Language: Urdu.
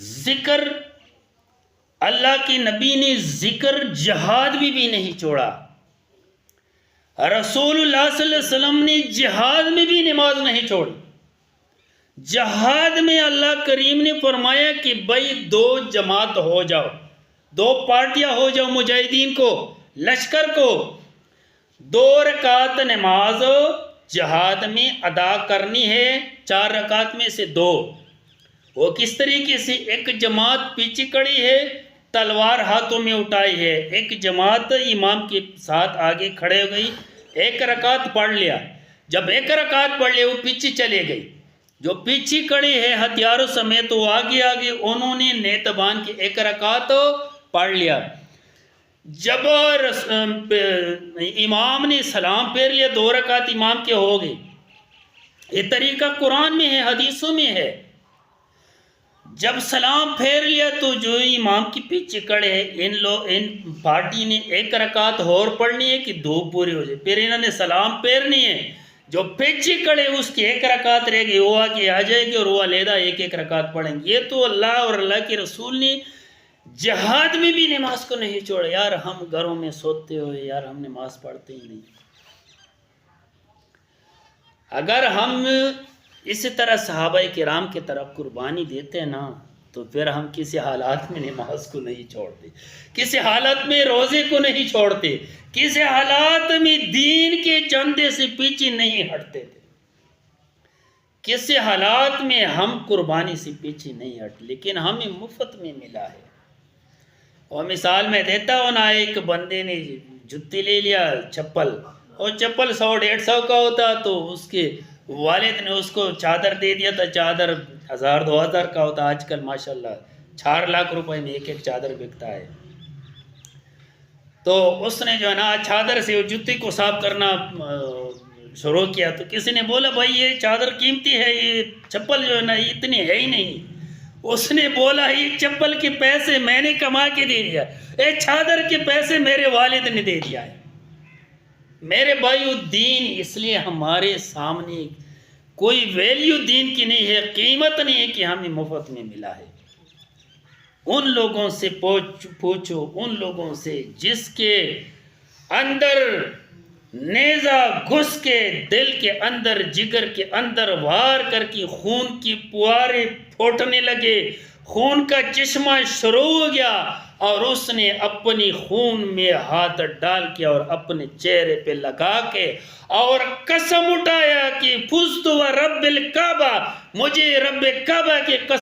ذکر اللہ کے نبی نے ذکر جہاد بھی نہیں چھوڑا. رسول اللہ صلی اللہ علیہ وسلم نے جہاد میں بھی نماز نہیں چھوڑی. جہاد میں اللہ کریم نے فرمایا کہ بھائی 2 جماعت ہو جاؤ، 2 پارٹیاں ہو جاؤ مجاہدین کو، لشکر کو. 2 رکعت نماز جہاد میں ادا کرنی ہے، 4 رکعت میں سے 2. وہ کس طریقے سے؟ ایک جماعت پیچھے کڑی ہے، تلوار ہاتھوں میں اٹھائی ہے، ایک جماعت امام کے ساتھ آگے کھڑے ہو گئی، 1 رکعت پڑھ لیا. جب 1 رکعت پڑھ لیا وہ پیچھے چلے گئی. جو پیچھے کڑے ہیں ہتھیاروں سمیت وہ آگے انہوں نے نیت باندھ کے 1 رکعت پڑھ لیا. جب امام نے سلام پھیر لیا 2 رکعت امام کے ہو گئے. یہ طریقہ قرآن میں ہے، حدیثوں میں ہے. جب سلام پھیر لیا تو جو امام کے پیچھے کڑے ہیں ان پارٹی نے 1 رکعت اور پڑھنی ہے کہ 2 پوری ہو جائے. پھر انہوں نے سلام پھیرنی ہے. جو پیچھے کڑے اس کی 1 رکعت رہ گئی، وہ آگے آ جائے گی اور وہ علیحدہ 1 رکعت پڑھیں گے. یہ تو اللہ اور اللہ کے رسول نے جہاد میں بھی نماز کو نہیں چھوڑا. یار ہم گھروں میں سوتے ہوئے یار ہم نماز پڑھتے ہی نہیں. اگر ہم اسی طرح صحابہ کرام کی طرف قربانی دیتے نا تو پھر ہم کسی حالات میں نماز کو نہیں چھوڑتے، کسی حالت میں روزے کو نہیں چھوڑتے، کسی حالات میں دین کے چندے سے پیچھے نہیں ہٹتے تھے، کسی حالات میں ہم قربانی سے پیچھے نہیں ہٹتے. لیکن ہمیں مفت میں ملا ہے. اور مثال میں دیتا ہوں نا، ایک بندے نے جتی لے لیا چپل، اور چپل 100-150 کا ہوتا تو اس کے والد نے اس کو چادر دے دیا تھا. چادر 1000-2000 کا ہوتا. آج کل ماشاءاللہ 4 لاکھ روپے میں ایک چادر بکتا ہے. تو اس نے جو ہے نا چادر سے جوتی کو صاف کرنا شروع کیا. تو کسی نے بولا بھائی یہ چادر قیمتی ہے، یہ چپل جو ہے نا اتنی ہے ہی نہیں. اس نے بولا یہ چپل کے پیسے میں نے کما کے دے دیا، یہ چادر کے پیسے میرے والد نے دے دیا ہے. میرے بھائیو، دین اس لیے ہمارے سامنے کوئی ویلیو دین کی نہیں ہے، قیمت نہیں ہے کہ ہمیں مفت میں ملا ہے. ان لوگوں سے پوچھو، ان لوگوں سے جس کے اندر نیزہ گھس کے دل کے اندر جگر کے اندر وار کر کے خون کی پوارے پھوٹنے لگے، خون کا چشمہ شروع ہو گیا، اور اس نے اپنی خون میں ہاتھ ڈال کے اور اپنے چہرے پہ لگا کے اور قسم اٹھایا کہ فزت و رب الکعبہ، مجھے رب کعبہ کے قسم